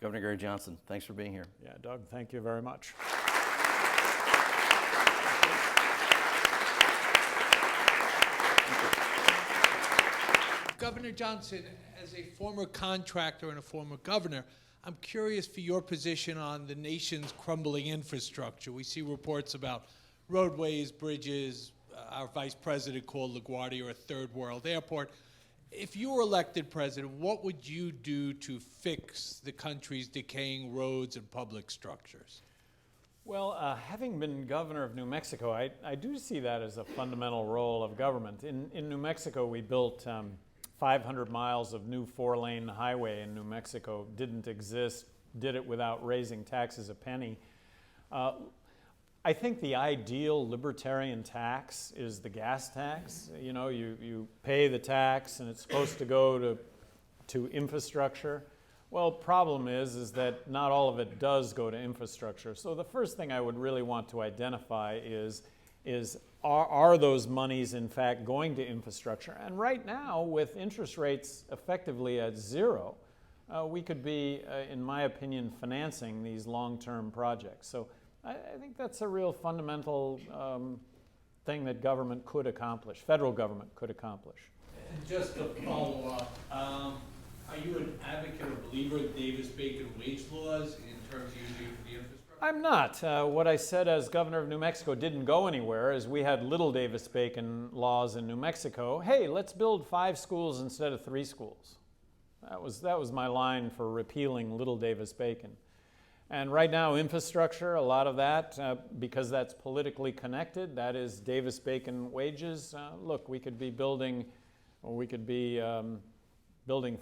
Governor Gary Johnson, thanks for being here. Yeah, Doug, thank you very much. Governor Johnson, as a former contractor and a former governor, I'm curious for your position on the nation's crumbling infrastructure. We see reports about roadways, bridges. Our vice president called LaGuardia a third world airport. If you were elected president, what would you do to fix the country's decaying roads and public structures? Well, having been governor of New Mexico, I do see that as a fundamental role of government. In New Mexico, we built 500 miles of new 4-lane highway in New Mexico. Didn't exist, did it without raising taxes a penny. I think the ideal libertarian tax is the gas tax. You know, you pay the tax and it's supposed to go to infrastructure. Well, problem is that not all of it does go to infrastructure. So the first thing I would really want to identify is are those monies in fact going to infrastructure? And right now, with interest rates effectively at zero, we could be, in my opinion, financing these long-term projects. So I think that's a real fundamental thing that government could accomplish, federal government could accomplish. And just to follow up, are you an advocate or believer in Davis-Bacon wage laws in terms of using the infrastructure? I'm not. What I said as governor of New Mexico didn't go anywhere, as we had little Davis-Bacon laws in New Mexico. Hey, let's build 5 schools instead of 3 schools. That was my line for repealing little Davis-Bacon. And right now, infrastructure, a lot of that, because that's politically connected, that is Davis-Bacon wages. Look, we could be building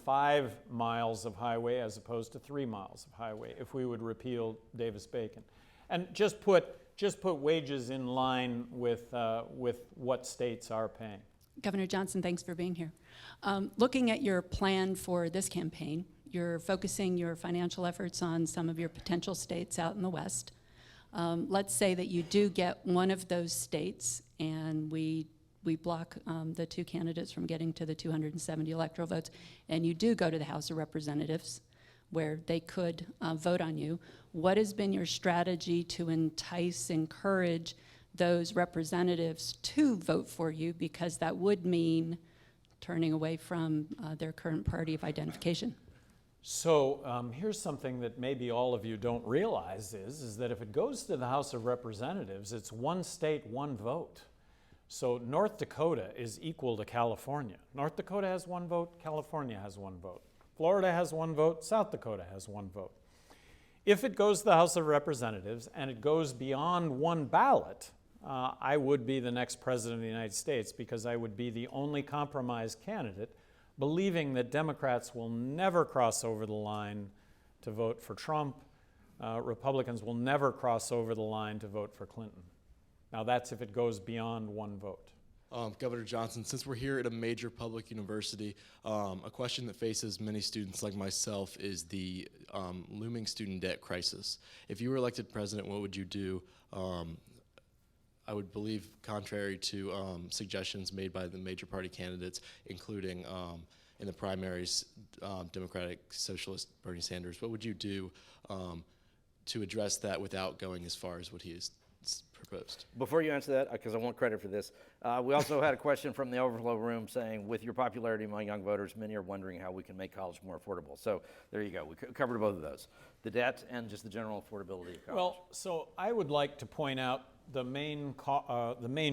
5 miles of highway as opposed to 3 miles of highway if we would repeal Davis-Bacon. And just put wages in line with what states are paying. Governor Johnson, thanks for being here. Looking at your plan for this campaign, you're focusing your financial efforts on some of your potential states out in the West. Let's say that you do get one of those states and we block the 2 candidates from getting to the 270 electoral votes, and you do go to the House of Representatives where they could vote on you. What has been your strategy to encourage those representatives to vote for you, because that would mean turning away from their current party of identification? So here's something that maybe all of you don't realize is that if it goes to the House of Representatives, it's 1 state, 1 vote. So North Dakota is equal to California. North Dakota has 1 vote, California has 1 vote. Florida has 1 vote, South Dakota has 1 vote. If it goes to the House of Representatives and it goes beyond 1 ballot, I would be the next president of the United States, because I would be the only compromise candidate, believing that Democrats will never cross over the line to vote for Trump. Republicans will never cross over the line to vote for Clinton. Now that's if it goes beyond 1 vote. Governor Johnson, since we're here at a major public university, a question that faces many students like myself is the looming student debt crisis. If you were elected president, what would you do? I would believe, contrary to suggestions made by the major party candidates, including in the primaries, Democratic Socialist Bernie Sanders, what would you do to address that without going as far as what he has proposed? Before you answer that, because I want credit for this, we also had a question from the overflow room saying, with your popularity among young voters, many are wondering how we can make college more affordable. So there you go. We covered both of those, the debt and just the general affordability of college. Well, so I would like to point out the main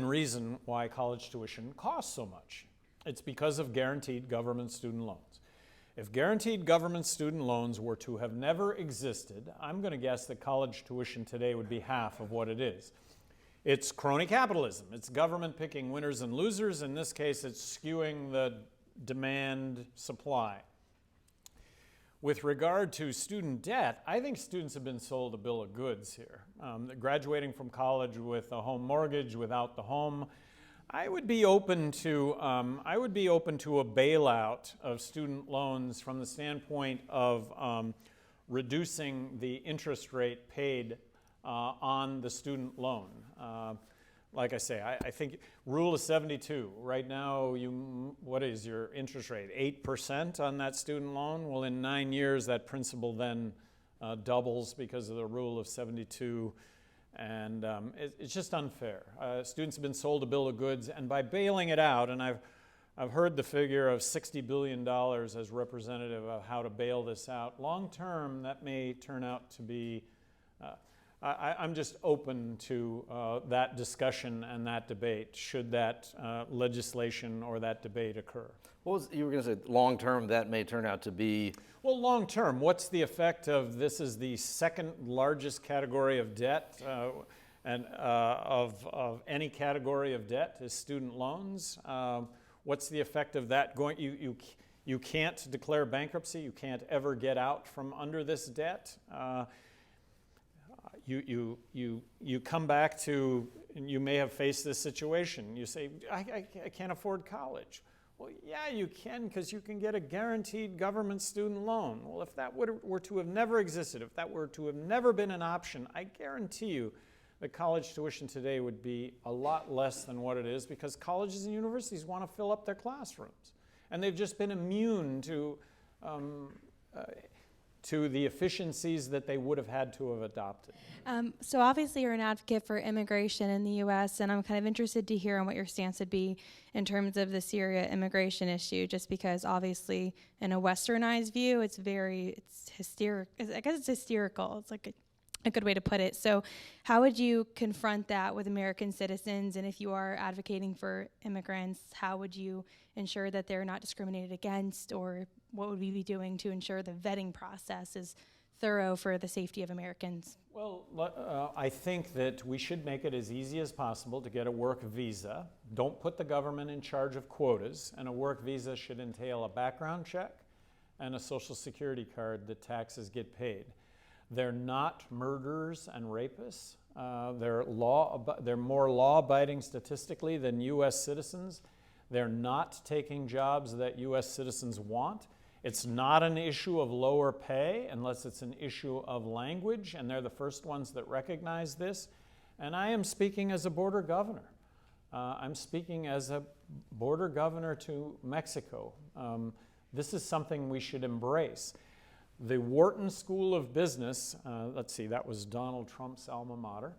reason why college tuition costs so much. It's because of guaranteed government student loans. If guaranteed government student loans were to have never existed, I'm going to guess that college tuition today would be half of what it is. It's crony capitalism. It's government picking winners and losers. In this case, it's skewing the demand supply. With regard to student debt, I think students have been sold a bill of goods here. Graduating from college with a home mortgage, without the home, I would be open to a bailout of student loans from the standpoint of reducing the interest rate paid on the student loan. Like I say, I think rule of 72. Right now, what is your interest rate? 8% on that student loan? Well, in 9 years, that principal then doubles because of the rule of 72. And it's just unfair. Students have been sold a bill of goods, and by bailing it out, and I've heard the figure of $60 billion as representative of how to bail this out. Long term, that may turn out to be, I'm just open to that discussion and that debate, should that legislation or that debate occur. What was, you were going to say long term, that may turn out to be? Well, long term, what's the effect of this is the second largest category of debt and of any category of debt is student loans. What's the effect of that going? You can't declare bankruptcy. You can't ever get out from under this debt. You come back to, and you may have faced this situation. You say, I can't afford college. Well, yeah, you can, because you can get a guaranteed government student loan. Well, if that were to have never existed, if that were to have never been an option, I guarantee you that college tuition today would be a lot less than what it is, because colleges and universities want to fill up their classrooms. And they've just been immune to the efficiencies that they would have had to have adopted. So obviously you're an advocate for immigration in the U.S., and I'm kind of interested to hear on what your stance would be in terms of the Syria immigration issue, just because obviously in a westernized view, it's hysterical. I guess it's hysterical. It's like a good way to put it. So how would you confront that with American citizens? And if you are advocating for immigrants, how would you ensure that they're not discriminated against, or what would we be doing to ensure the vetting process is thorough for the safety of Americans? Well, I think that we should make it as easy as possible to get a work visa. Don't put the government in charge of quotas, and a work visa should entail a background check and a Social Security card that taxes get paid. They're not murderers and rapists. They're more law-abiding statistically than U.S. citizens. They're not taking jobs that U.S. citizens want. It's not an issue of lower pay unless it's an issue of language, and they're the first ones that recognize this. And I am speaking as a border governor. I'm speaking as a border governor to Mexico. This is something we should embrace. The Wharton School of Business, let's see, that was Donald Trump's alma mater,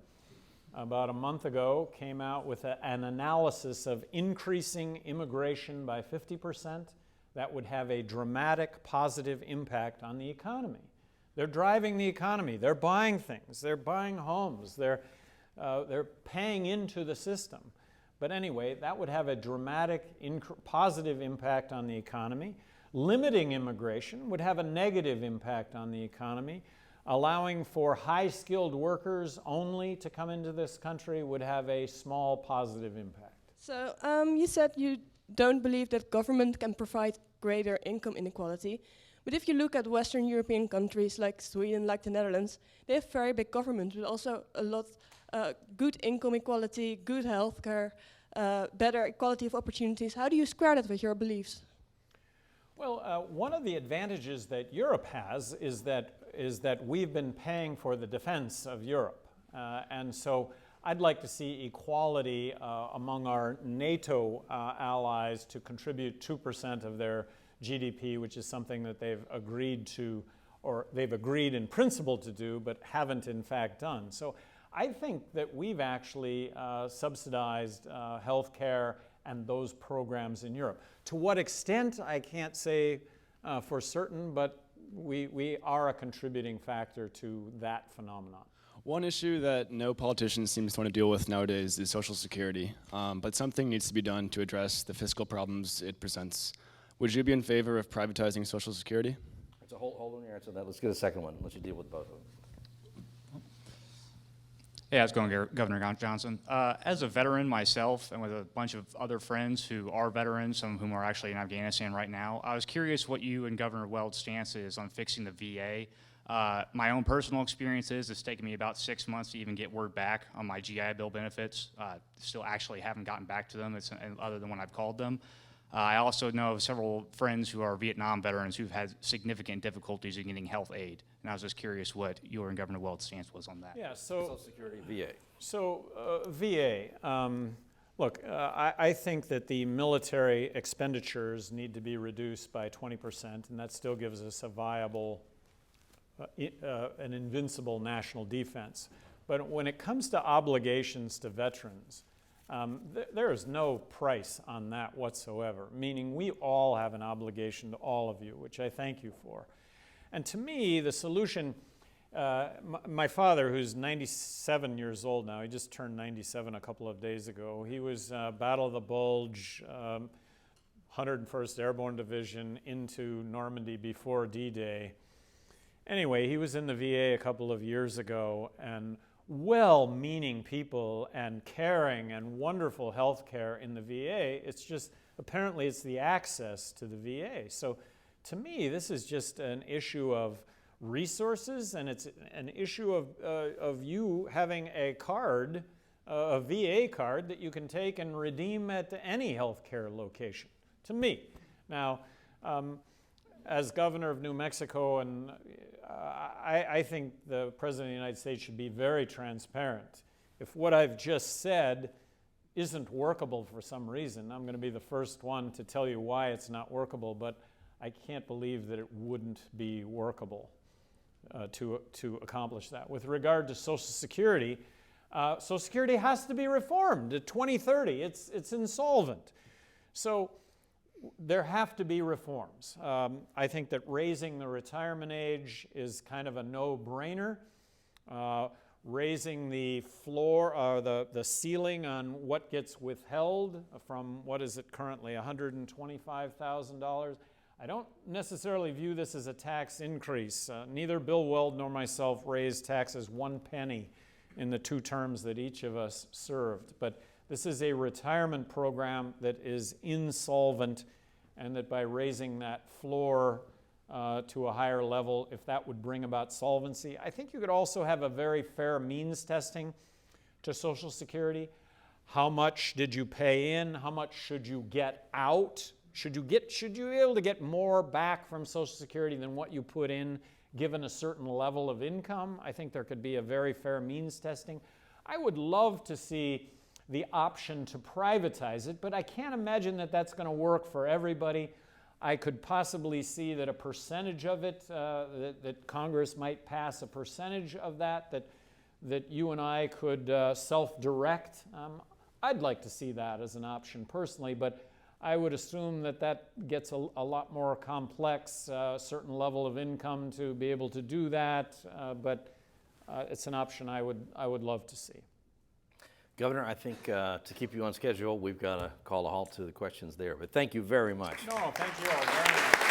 about a month ago came out with an analysis of increasing immigration by 50%. That would have a dramatic positive impact on the economy. They're driving the economy. They're buying things. They're buying homes. They're paying into the system. But anyway, that would have a dramatic positive impact on the economy. Limiting immigration would have a negative impact on the economy. Allowing for high-skilled workers only to come into this country would have a small positive impact. So you said you don't believe that government can provide greater income inequality. But if you look at Western European countries like Sweden, like the Netherlands, they have very big governments with also a lot good income equality, good healthcare, better equality of opportunities. How do you square that with your beliefs? Well, one of the advantages that Europe has is that we've been paying for the defense of Europe. And so I'd like to see equality among our NATO allies to contribute 2% of their GDP, which is something that they've agreed to, or they've agreed in principle to do, but haven't in fact done. So I think that we've actually subsidized health care and those programs in Europe. To what extent, I can't say for certain, but we are a contributing factor to that phenomenon. One issue that no politician seems to want to deal with nowadays is Social Security, but something needs to be done to address the fiscal problems it presents. Would you be in favor of privatizing Social Security? So hold on your answer to that. Let's get a second one. Let you deal with both of them. Hey, how's it going, Governor Johnson? As a veteran myself, and with a bunch of other friends who are veterans, some of whom are actually in Afghanistan right now, I was curious what you and Governor Weld's stance is on fixing the VA. My own personal experience is it's taken me about 6 months to even get word back on my GI Bill benefits. Still actually haven't gotten back to them, other than when I've called them. I also know of several friends who are Vietnam veterans who've had significant difficulties in getting health aid. And I was just curious what your and Governor Weld's stance was on that. Yeah, so Social Security, VA. So VA, look, I think that the military expenditures need to be reduced by 20%, and that still gives us a viable an invincible national defense. But when it comes to obligations to veterans, there is no price on that whatsoever, meaning we all have an obligation to all of you, which I thank you for. And to me, the solution, my father, who's 97 years old now, he just turned 97 a couple of days ago, he was Battle of the Bulge, 101st Airborne Division into Normandy before D-Day. Anyway, he was in the VA a couple of years ago, and well-meaning people and caring and wonderful health care in the VA. It's just, apparently it's the access to the VA. So to me, this is just an issue of resources, and it's an issue of you having a card, a VA card that you can take and redeem at any healthcare location, to me. Now, as governor of New Mexico, and I think the President of the United States should be very transparent. If what I've just said isn't workable for some reason, I'm going to be the first one to tell you why it's not workable, but I can't believe that it wouldn't be workable to accomplish that. With regard to Social Security has to be reformed to 2030. It's insolvent. So there have to be reforms. I think that raising the retirement age is kind of a no-brainer. Raising the floor, the ceiling on what gets withheld from, what is it currently, $125,000. I don't necessarily view this as a tax increase. Neither Bill Weld nor myself raised taxes 1 penny in the 2 terms that each of us served. But this is a retirement program that is insolvent, and that by raising that floor to a higher level, if that would bring about solvency. I think you could also have a very fair means testing to Social Security. How much did you pay in? How much should you get out? Should you be able to get more back from Social Security than what you put in, given a certain level of income? I think there could be a very fair means testing. I would love to see the option to privatize it, but I can't imagine that that's going to work for everybody. I could possibly see that a percentage of it, that Congress might pass a percentage of that you and I could self-direct. I'd like to see that as an option personally, but I would assume that gets a lot more complex, certain level of income to be able to do that, but it's an option I would love to see. Governor, I think to keep you on schedule, we've got to call a halt to the questions there. But thank you very much. No, thank you all very much.